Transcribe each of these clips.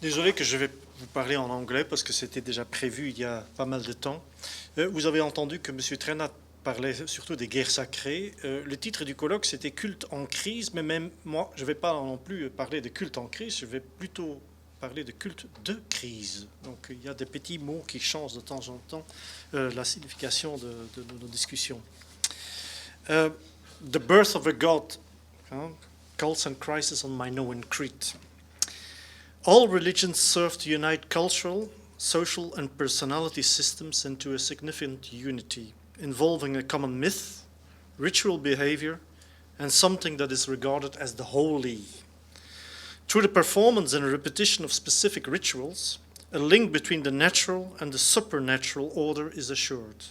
Désolé que je vais vous parler en anglais parce que c'était déjà prévu il y a pas mal de temps. Vous avez entendu que M. Trenat parlait surtout des guerres sacrées. Le titre du colloque, c'était Culte en crise, mais même moi, je ne vais pas non plus parler de culte en crise, je vais plutôt parler de culte de crise. Donc il y a des petits mots qui changent de temps en temps la signification de nos discussions. The birth of a god, cults and crises on Minoan Crete. All religions serve to unite cultural, social, and personality systems into a significant unity, involving a common myth, ritual behavior, and something that is regarded as the holy. Through the performance and repetition of specific rituals, a link between the natural and the supernatural order is assured.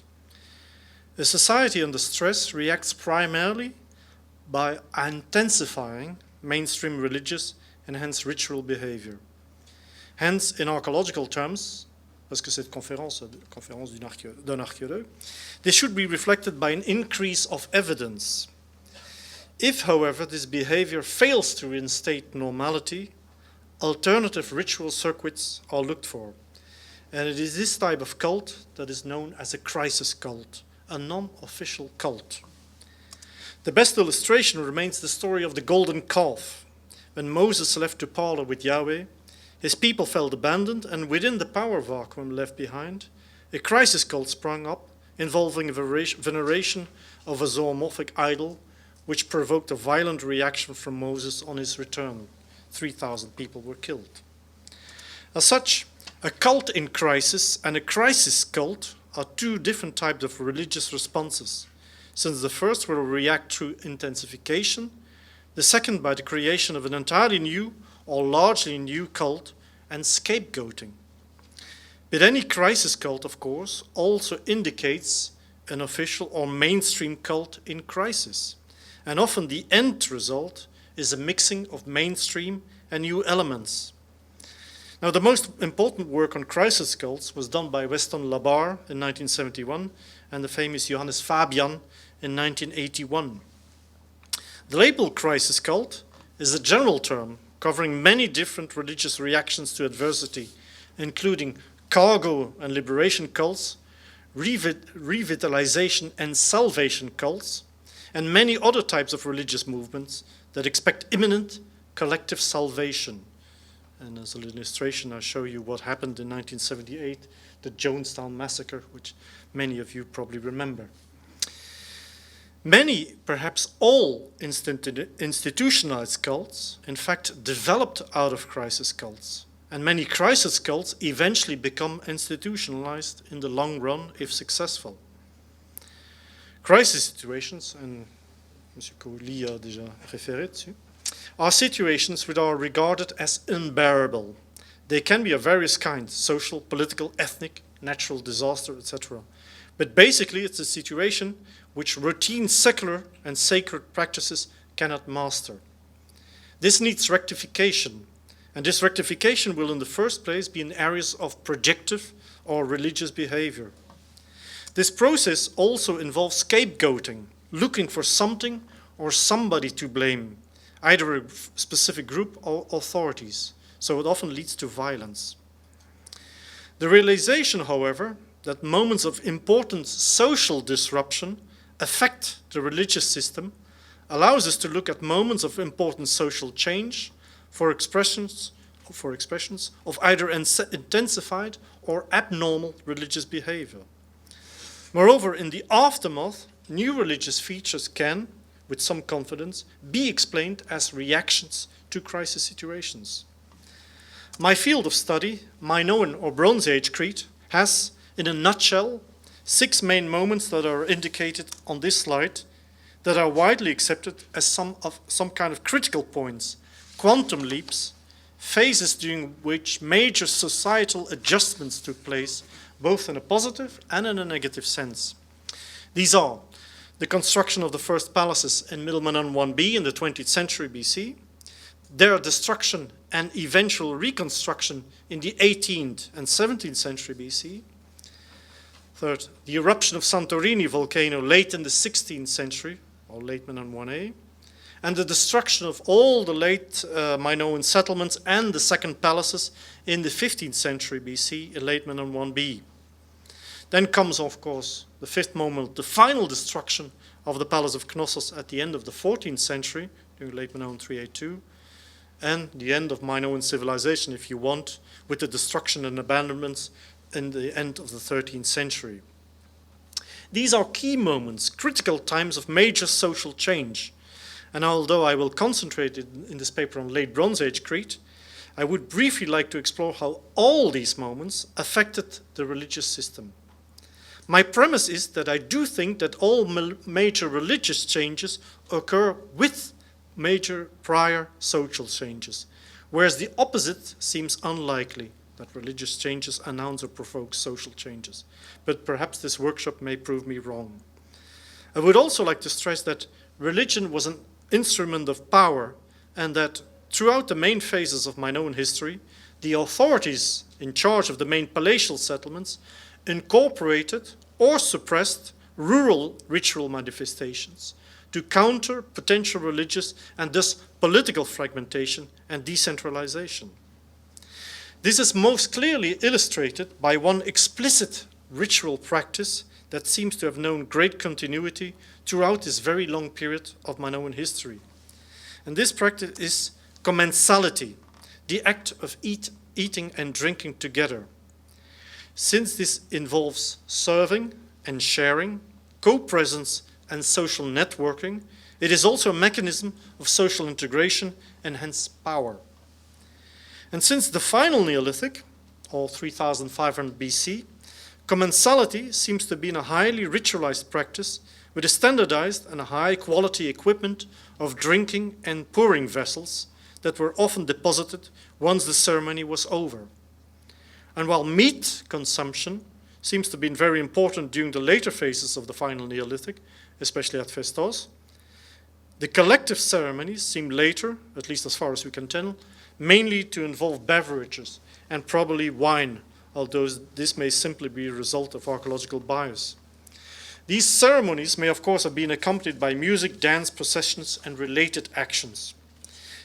A society under stress reacts primarily by intensifying mainstream religious and hence ritual behavior. Hence, in archaeological terms, parce que c'est conférence d'un archéologue, they should be reflected by an increase of evidence. If, however, this behavior fails to reinstate normality, alternative ritual circuits are looked for. And it is this type of cult that is known as a crisis cult, a non-official cult. The best illustration remains the story of the golden calf. When Moses left to parley with Yahweh, his people felt abandoned, and within the power vacuum left behind, a crisis cult sprung up involving a veneration of a zoomorphic idol, which provoked a violent reaction from Moses on his return. 3,000 people were killed. As such, a cult in crisis and a crisis cult are two different types of religious responses, since the first will react through intensification, the second by the creation of an entirely new or largely new cult and scapegoating. But any crisis cult, of course, also indicates an official or mainstream cult in crisis. And often the end result is a mixing of mainstream and new elements. Now, the most important work on crisis cults was done by Weston Labarre in 1971 and the famous Johannes Fabian in 1981. The label crisis cult is a general term covering many different religious reactions to adversity, including cargo and liberation cults, revitalization and salvation cults, and many other types of religious movements that expect imminent collective salvation. And as an illustration, I'll show you what happened in 1978, the Jonestown Massacre, which many of you probably remember. Many, perhaps all, institutionalized cults, in fact, developed out of crisis cults. And many crisis cults eventually become institutionalized in the long run if successful. Crisis situations, and M. Colli a déjà référé dessus, are situations which are regarded as unbearable. They can be of various kinds, social, political, ethnic, natural disaster, etc. But basically, it's a situation which routine secular and sacred practices cannot master. This needs rectification, and this rectification will in the first place be in areas of projective or religious behavior. This process also involves scapegoating, looking for something or somebody to blame, either a specific group or authorities, so it often leads to violence. The realization, however, that moments of important social disruption affect the religious system allows us to look at moments of important social change for expressions of either intensified or abnormal religious behavior. Moreover, in the aftermath, new religious features can, with some confidence, be explained as reactions to crisis situations. My field of study, Minoan or Bronze Age Crete, has, in a nutshell, 6 main moments that are indicated on this slide that are widely accepted as some kind of critical points, quantum leaps, phases during which major societal adjustments took place, both in a positive and in a negative sense. These are the construction of the first palaces in Middle Minoan 1b in the 20th century BC, their destruction and eventual reconstruction in the 18th and 17th century BC, third, the eruption of Santorini volcano late in the 16th century, or late Minoan 1a, and the destruction of all the late Minoan settlements and the second palaces in the 15th century BC in late Minoan 1b. Then comes, of course, the fifth moment, the final destruction of the palace of Knossos at the end of the 14th century, during late Minoan 382, and the end of Minoan civilization, if you want, with the destruction and abandonments in the end of the 13th century. These are key moments, critical times of major social change. And although I will concentrate in this paper on late Bronze Age Crete, I would briefly like to explore how all these moments affected the religious system. My premise is that I do think that all major religious changes occur with major prior social changes, whereas the opposite seems unlikely, that religious changes announce or provoke social changes. But perhaps this workshop may prove me wrong. I would also like to stress that religion was an instrument of power, and that throughout the main phases of Minoan history, the authorities in charge of the main palatial settlements incorporated or suppressed rural ritual manifestations to counter potential religious and thus political fragmentation and decentralization. This is most clearly illustrated by one explicit ritual practice that seems to have known great continuity throughout this very long period of Minoan history. And this practice is commensality, the act of eating and drinking together. Since this involves serving and sharing, co-presence and social networking, it is also a mechanism of social integration and hence power. And since the final Neolithic, or 3500 BC, commensality seems to have been a highly ritualized practice with a standardized and a high-quality equipment of drinking and pouring vessels that were often deposited once the ceremony was over. And while meat consumption seems to have been very important during the later phases of the final Neolithic, especially at Festos, the collective ceremonies seem later, at least as far as we can tell, mainly to involve beverages and probably wine, although this may simply be a result of archaeological bias. These ceremonies may of course have been accompanied by music, dance, processions, and related actions.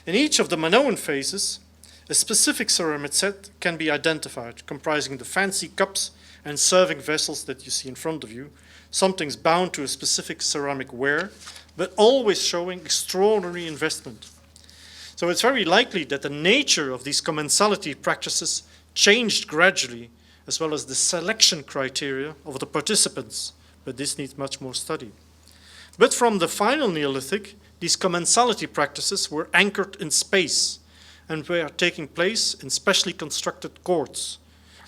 In each of the Minoan phases, a specific ceramic set can be identified, comprising the fancy cups and serving vessels that you see in front of you, something bound to a specific ceramic ware, but always showing extraordinary investment. So it's very likely that the nature of these commensality practices changed gradually, as well as the selection criteria of the participants, but this needs much more study. But from the final Neolithic, these commensality practices were anchored in space and were taking place in specially constructed courts,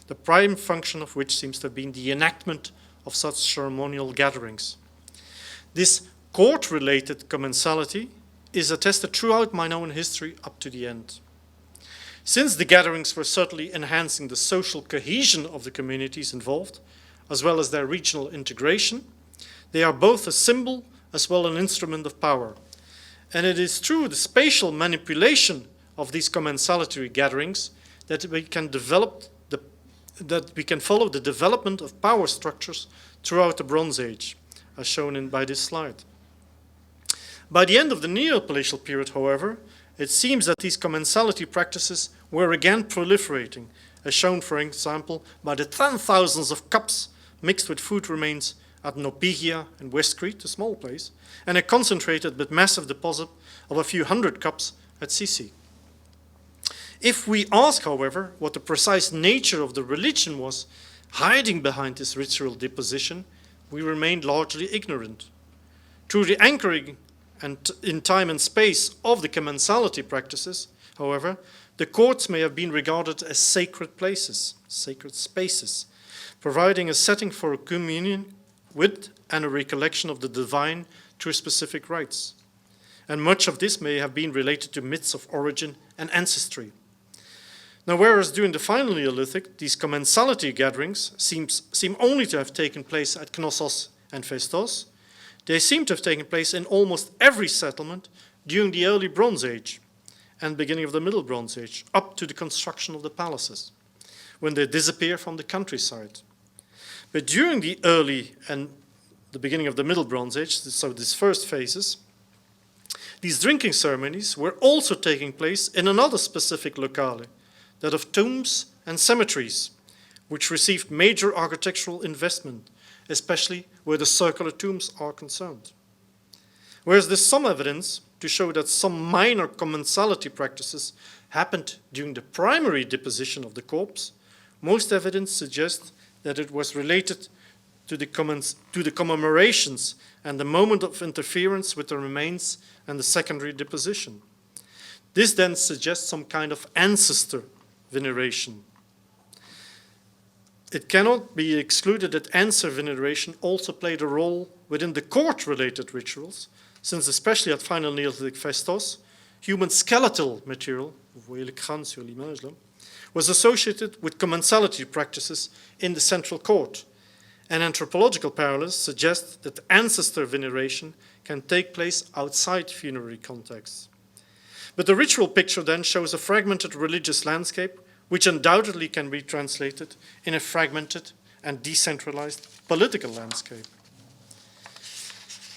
the prime function of which seems to have been the enactment of such ceremonial gatherings. This court-related commensality is attested throughout Minoan history up to the end. Since the gatherings were certainly enhancing the social cohesion of the communities involved, as well as their regional integration, they are both a symbol as well as an instrument of power. And it is through the spatial manipulation of these commensalatory gatherings that we can follow the development of power structures throughout the Bronze Age, as shown by this slide. By the end of the Neopalatial period, however, it seems that these commensality practices were again proliferating, as shown, for example, by the 10,000s of cups mixed with food remains at Nopigia in West Crete, a small place, and a concentrated but massive deposit of a few hundred cups at Sisi. If we ask, however, what the precise nature of the religion was hiding behind this ritual deposition, we remain largely ignorant. Through the anchoring and in time and space of the commensality practices, however, the courts may have been regarded as sacred places, sacred spaces, providing a setting for a communion with and a recollection of the divine through specific rites. And much of this may have been related to myths of origin and ancestry. Now, whereas during the final Neolithic, these commensality gatherings seem only to have taken place at Knossos and Festos, they seem to have taken place in almost every settlement during the early Bronze Age and beginning of the Middle Bronze Age, up to the construction of the palaces, when they disappear from the countryside. But during the early and the beginning of the Middle Bronze Age, so these first phases, These drinking ceremonies were also taking place in another specific locale, that of tombs and cemeteries, which received major architectural investment, especially where the circular tombs are concerned. Whereas there's some evidence to show that some minor commensality practices happened during the primary deposition of the corpse, most evidence suggests that it was related to the commemorations and the moment of interference with the remains and the secondary deposition. This then suggests some kind of ancestor veneration. It cannot be excluded that ancestor veneration also played a role within the court-related rituals, since especially at final Neolithic festos, human skeletal material, vous voyez le crâne sur l'image là, was associated with commensality practices in the central court. And anthropological parallels suggest that ancestor veneration can take place outside funerary contexts. But the ritual picture then shows a fragmented religious landscape, which undoubtedly can be translated in a fragmented and decentralized political landscape.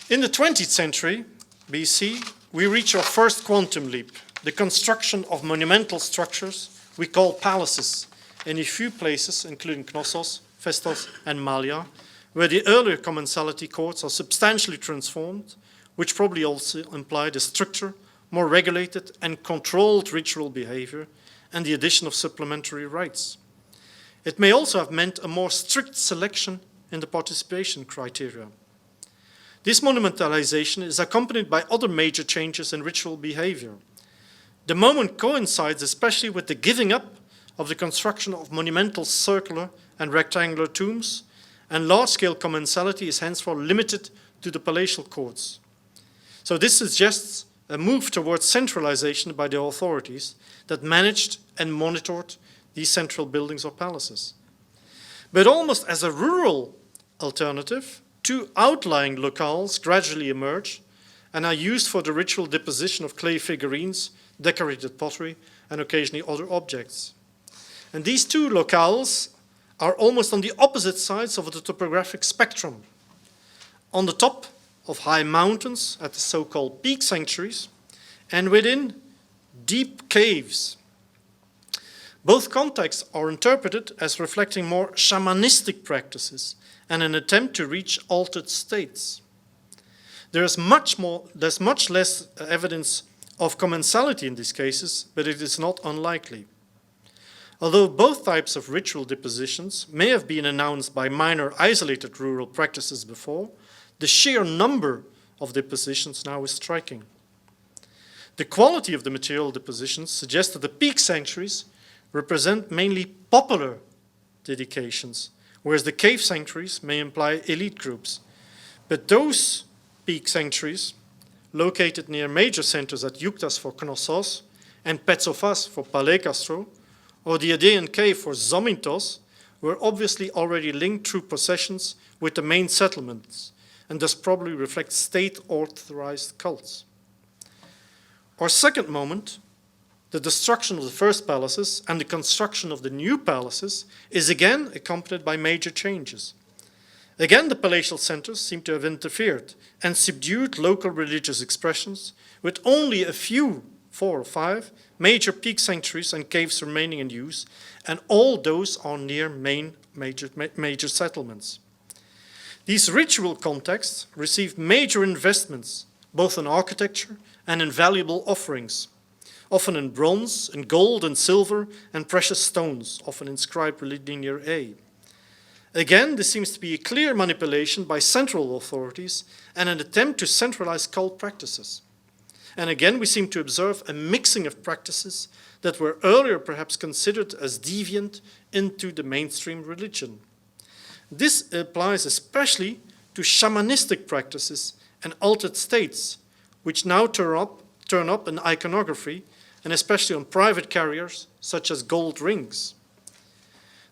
In the 20th century BC, we reach our first quantum leap, the construction of monumental structures we call palaces in a few places, including Knossos, Festos, and Malia, where the earlier commensality courts are substantially transformed, which probably also implied a stricter, more regulated and controlled ritual behavior and the addition of supplementary rites. It may also have meant a more strict selection in the participation criteria. This monumentalization is accompanied by other major changes in ritual behavior. The moment coincides especially with the giving up of the construction of monumental circular and rectangular tombs, and large-scale commensality is henceforth limited to the palatial courts. So this suggests a move towards centralization by the authorities that managed and monitored these central buildings or palaces. But almost as a rural alternative, two outlying locales gradually emerge and are used for the ritual deposition of clay figurines, decorated pottery, and occasionally other objects. And these two locales are almost on the opposite sides of the topographic spectrum. On the top of high mountains at the so-called peak sanctuaries, and within deep caves. Both contexts are interpreted as reflecting more shamanistic practices and an attempt to reach altered states. There's much less evidence of commensality in these cases, but it is not unlikely. Although both types of ritual depositions may have been announced by minor isolated rural practices before, the sheer number of depositions now is striking. The quality of the material depositions suggests that the peak sanctuaries represent mainly popular dedications, whereas the cave sanctuaries may imply elite groups. But those peak sanctuaries, located near major centers at Iuktas for Knossos and Petsofas for Paleokastro, or the Aegean cave for Zomintos, were obviously already linked through possessions with the main settlements, and thus probably reflect state-authorized cults. Our second moment, the destruction of the first palaces and the construction of the new palaces, is again accompanied by major changes. Again, the palatial centers seem to have interfered and subdued local religious expressions, with only a few, 4 or 5, major peak sanctuaries and caves remaining in use, and all those are near major settlements. These ritual contexts received major investments, both in architecture and in valuable offerings, often in bronze, in gold and silver, and precious stones, often inscribed with linear A. Again, this seems to be a clear manipulation by central authorities and an attempt to centralize cult practices. And again, we seem to observe a mixing of practices that were earlier perhaps considered as deviant into the mainstream religion. This applies especially to shamanistic practices and altered states, which now turn up in iconography, and especially on private carriers such as gold rings.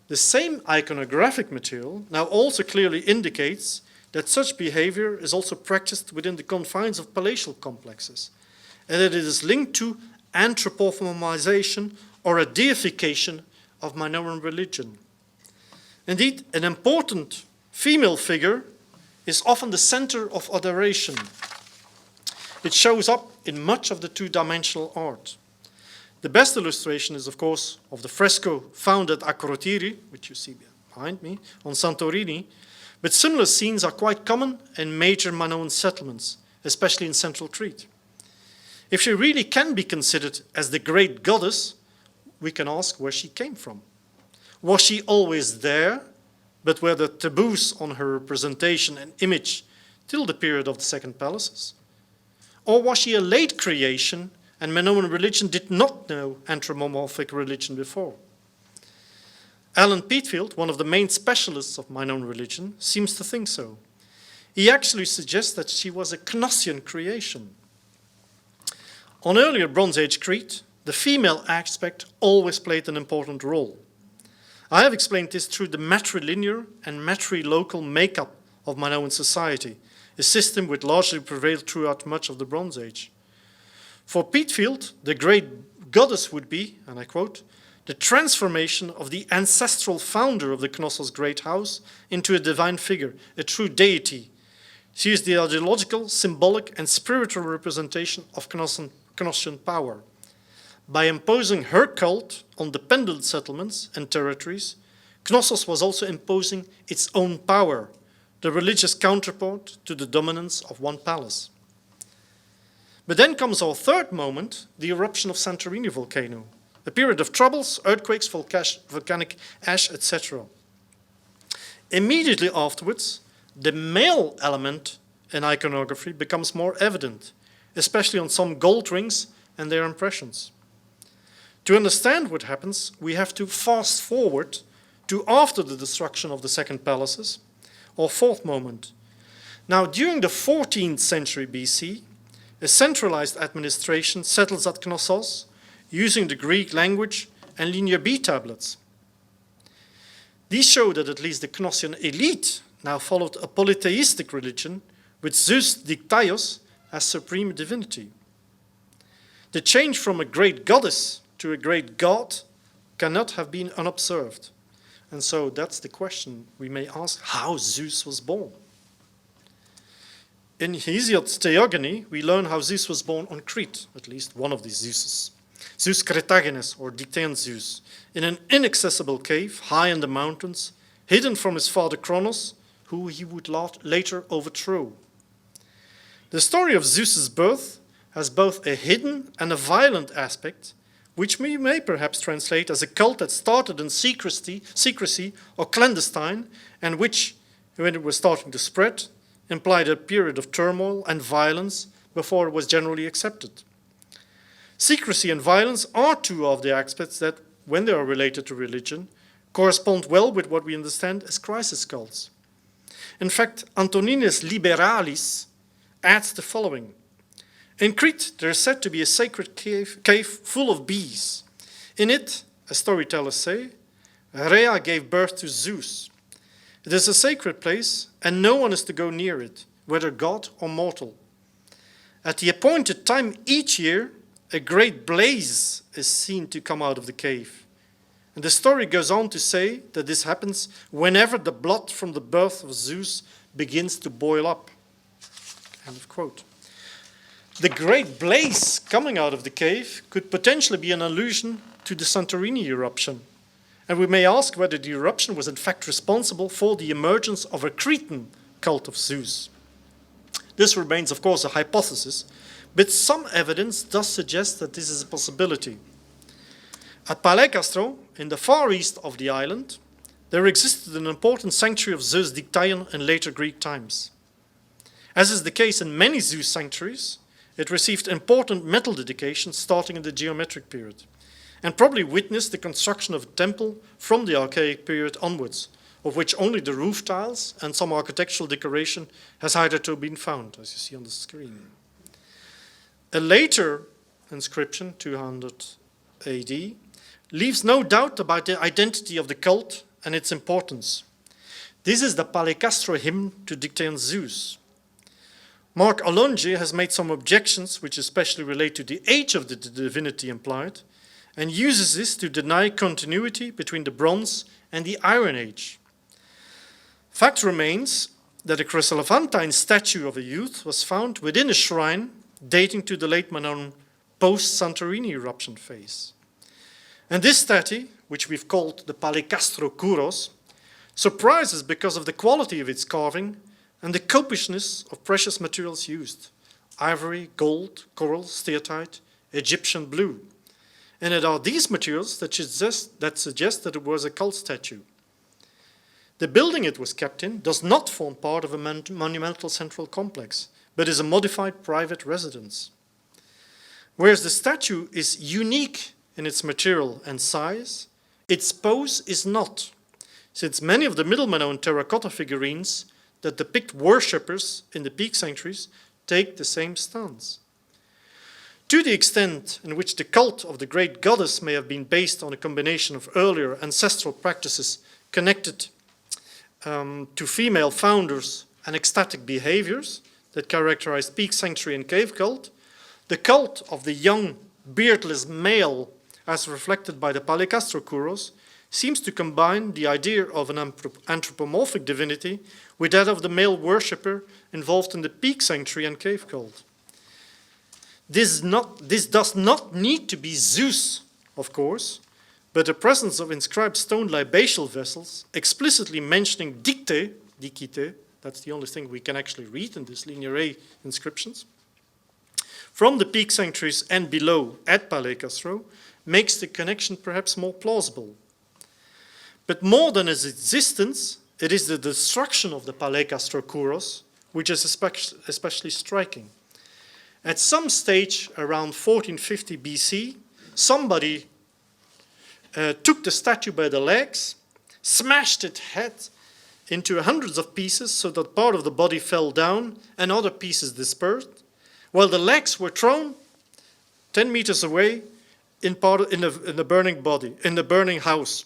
The same iconographic material now also clearly indicates that such behavior is also practiced within the confines of palatial complexes, and that it is linked to anthropomorphization or a deification of Minoan religion. Indeed, an important female figure is often the center of adoration. It shows up in much of the two-dimensional art. The best illustration is, of course, of the fresco found at Akrotiri, which you see behind me, on Santorini, but similar scenes are quite common in major Minoan settlements, especially in central Crete. If she really can be considered as the great goddess, we can ask where she came from. Was she always there, but were the taboos on her representation and image till the period of the Second Palaces? Or was she a late creation and Minoan religion did not know anthropomorphic religion before? Alan Peatfield, one of the main specialists of Minoan religion, seems to think so. He actually suggests that she was a Cnossian creation. On earlier Bronze Age Crete, the female aspect always played an important role. I have explained this through the matrilinear and matrilocal makeup of Minoan society, a system which largely prevailed throughout much of the Bronze Age. For Peatfield, the great goddess would be, and I quote, the transformation of the ancestral founder of the Knossos great house into a divine figure, a true deity. She is the ideological, symbolic, and spiritual representation of Cnossian power. By imposing her cult on dependent settlements and territories, Knossos was also imposing its own power, the religious counterpart to the dominance of one palace. But then comes our third moment, the eruption of Santorini volcano, a period of troubles, earthquakes, volcanic ash, etc. Immediately afterwards, the male element in iconography becomes more evident, especially on some gold rings and their impressions. To understand what happens, we have to fast forward to after the destruction of the Second Palaces, or fourth moment. Now, during the 14th century BC, a centralized administration settles at Knossos using the Greek language and Linear B tablets. These show that at least the Cnossian elite now followed a polytheistic religion with Zeus Dictaios as supreme divinity. The change from a great goddess to a great god cannot have been unobserved. And so that's the question we may ask, how Zeus was born. In Hesiod's Theogony, we learn how Zeus was born on Crete, at least one of these Zeuses. Zeus Cretagenes, or Dictaean Zeus, in an inaccessible cave high in the mountains, hidden from his father Kronos, who he would later overthrow. The story of Zeus's birth has both a hidden and a violent aspect, which we may perhaps translate as a cult that started in secrecy or clandestine, and which, when it was starting to spread, implied a period of turmoil and violence before it was generally accepted. Secrecy and violence are two of the aspects that, when they are related to religion, correspond well with what we understand as crisis cults. In fact, Antoninus Liberalis adds the following. In Crete, there is said to be a sacred cave full of bees. In it, as storytellers say, Rhea gave birth to Zeus. It is a sacred place, and no one is to go near it, whether god or mortal. At the appointed time each year, a great blaze is seen to come out of the cave. And the story goes on to say that this happens whenever the blood from the birth of Zeus begins to boil up. End of quote. The great blaze coming out of the cave could potentially be an allusion to the Santorini eruption. And we may ask whether the eruption was in fact responsible for the emergence of a Cretan cult of Zeus. This remains, of course, a hypothesis, but some evidence does suggest that this is a possibility. At Paleokastro, in the far east of the island, there existed an important sanctuary of Zeus Dictaion in later Greek times. As is the case in many Zeus sanctuaries, it received important metal dedications starting in the geometric period, and probably witnessed the construction of a temple from the Archaic period onwards, of which only the roof tiles and some architectural decoration has hitherto been found, as you see on the screen. A later inscription, 200 AD, leaves no doubt about the identity of the cult and its importance. This is the Paleokastro hymn to Dictaean Zeus. Mark Alonge has made some objections, which especially relate to the age of the divinity implied, and uses this to deny continuity between the Bronze and the Iron Age. Fact remains that a chryselephantine statue of a youth was found within a shrine dating to the late Minoan post-Santorini eruption phase. And this statue, which we've called the Paleokastro kuros, surprises because of the quality of its carving and the copiousness of precious materials used: ivory, gold, coral, steatite, Egyptian blue. And it are these materials that suggest that it was a cult statue. The building it was kept in does not form part of a monumental central complex, but is a modified private residence. Whereas the statue is unique in its material and size, its pose is not, since many of the Middle Minoan terracotta figurines that depict worshippers in the peak sanctuaries take the same stance. To the extent in which the cult of the great goddess may have been based on a combination of earlier ancestral practices connected to female founders and ecstatic behaviors that characterized peak sanctuary and cave cult, the cult of the young, beardless male, as reflected by the Paleokastro kuros, seems to combine the idea of an anthropomorphic divinity with that of the male worshipper involved in the peak sanctuary and cave cult. This does not need to be Zeus, of course, but the presence of inscribed stone libatial vessels explicitly mentioning dikite, that's the only thing we can actually read in these linear A inscriptions, from the peak sanctuaries and below at Paleokastro, makes the connection perhaps more plausible. But more than its existence, it is the destruction of the Paleokastro kuros which is especially striking. At some stage around 1450 BC, somebody took the statue by the legs, smashed its head into hundreds of pieces so that part of the body fell down and other pieces dispersed, while the legs were thrown 10 meters away in the burning body, in the burning house.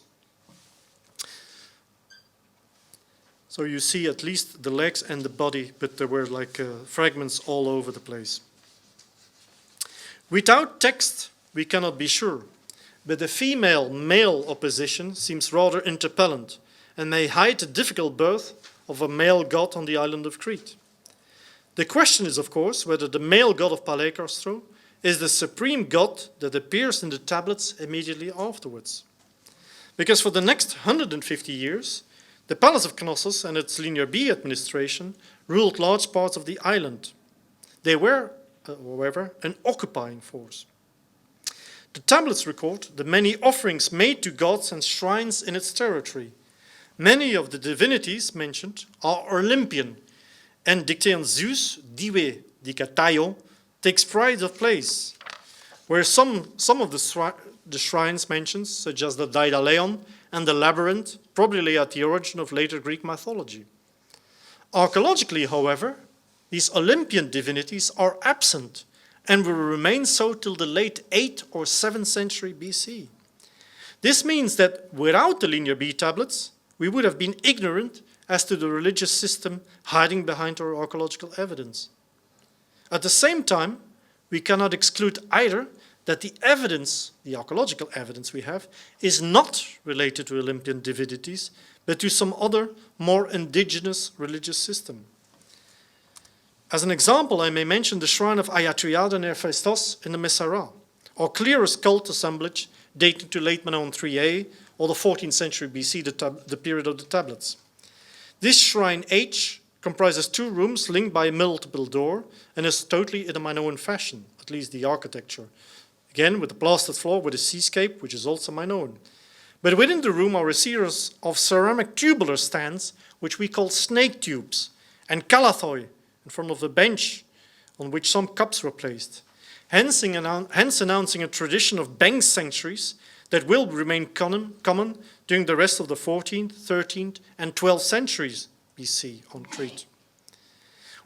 So you see at least the legs and the body, but there were like fragments all over the place. Without text, we cannot be sure, but the female-male opposition seems rather interpellant and may hide the difficult birth of a male god on the island of Crete. The question is, of course, whether the male god of Paleokastro is the supreme god that appears in the tablets immediately afterwards. Because for the next 150 years, the Palace of Knossos and its Linear B administration ruled large parts of the island. They were, however, an occupying force. The tablets record the many offerings made to gods and shrines in its territory. Many of the divinities mentioned are Olympian, and Dictaean Zeus, Diwe Dikataio, takes pride of place, where some of the shrines mentioned, such as the Daedaleon and the Labyrinth, probably lay at the origin of later Greek mythology. Archaeologically, however, these Olympian divinities are absent and will remain so till the late 8th or 7th century BC. This means that without the Linear B tablets, we would have been ignorant as to the religious system hiding behind our archaeological evidence. At the same time, we cannot exclude either that the evidence, the archaeological evidence we have, is not related to Olympian divinities, but to some other, more indigenous religious system. As an example, I may mention the shrine of Ayatriada and Hephaestos in the Messara, or clearest cult assemblage dating to late Minoan 3a or the 14th century BC, the period of the tablets. This shrine H comprises 2 rooms linked by a multiple door and is totally in a Minoan fashion, at least the architecture. Again, with a plastered floor with a seascape, which is also Minoan. But within the room are a series of ceramic tubular stands, which we call snake tubes, and kalathoi in front of the bench on which some cups were placed, hence announcing a tradition of bank sanctuaries that will remain common during the rest of the 14th, 13th, and 12th centuries BC on Crete.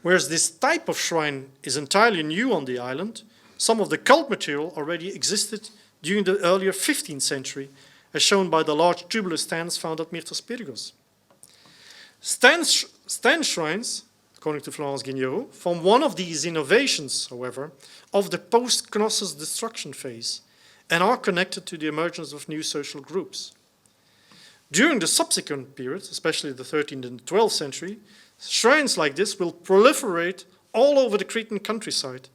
Whereas this type of shrine is entirely new on the island, some of the cult material already existed during the earlier 15th century, as shown by the large tubular stands found at Myrtos Pyrgos. Stand shrines, according to Florence Guignero, form one of these innovations, however, of the post-Knossos destruction phase, and are connected to the emergence of new social groups. During the subsequent periods, especially the 13th and 12th century, shrines like this will proliferate all over the Cretan countryside,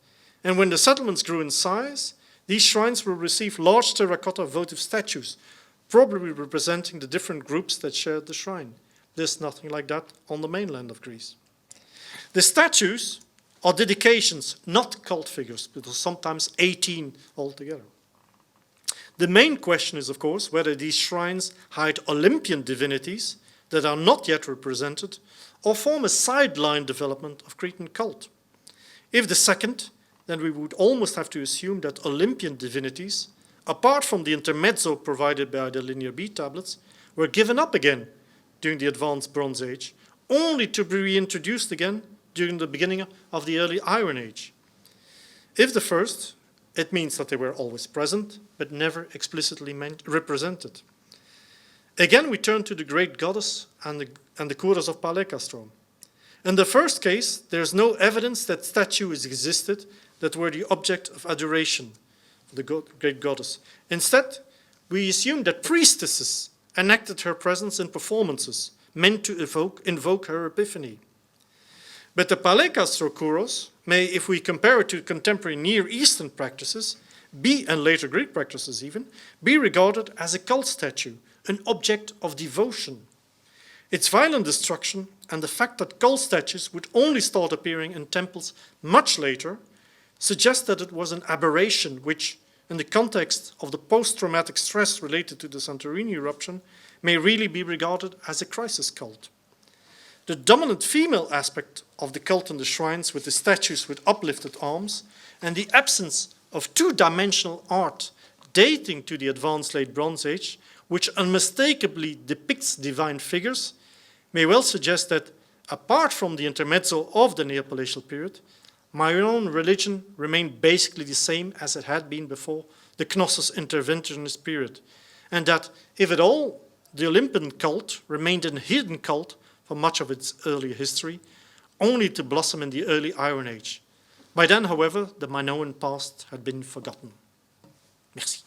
And when the settlements grew in size, these shrines will receive large terracotta votive statues, probably representing the different groups that shared the shrine. There's nothing like that on the mainland of Greece. The statues are dedications, not cult figures, but sometimes 18 altogether. The main question is, of course, whether these shrines hide Olympian divinities that are not yet represented or form a sideline development of Cretan cult. If the second, then we would almost have to assume that Olympian divinities, apart from the intermezzo provided by the Linear B tablets, were given up again during the Advanced Bronze Age, only to be reintroduced again during the beginning of the early Iron Age. If the first, it means that they were always present, but never explicitly represented. Again, we turn to the great goddess and the kuros of Paleokastro. In the first case, there is no evidence that statues existed that were the object of adoration for the great goddess. Instead, we assume that priestesses enacted her presence in performances meant to invoke her epiphany. But the Paleokastro kuros may, if we compare it to contemporary Near Eastern practices, and later Greek practices even, be regarded as a cult statue, an object of devotion. Its violent destruction and the fact that cult statues would only start appearing in temples much later suggest that it was an aberration which, in the context of the post-traumatic stress related to the Santorini eruption, may really be regarded as a crisis cult. The dominant female aspect of the cult in the shrines, with the statues with uplifted arms, and the absence of two-dimensional art dating to the advanced late Bronze Age, which unmistakably depicts divine figures, may well suggest that, apart from the intermezzo of the Neopalatial period, Minoan religion remained basically the same as it had been before the Knossos interventionist period, and that, if at all, the Olympian cult remained a hidden cult for much of its early history, only to blossom in the early Iron Age. By then, however, the Minoan past had been forgotten. Merci.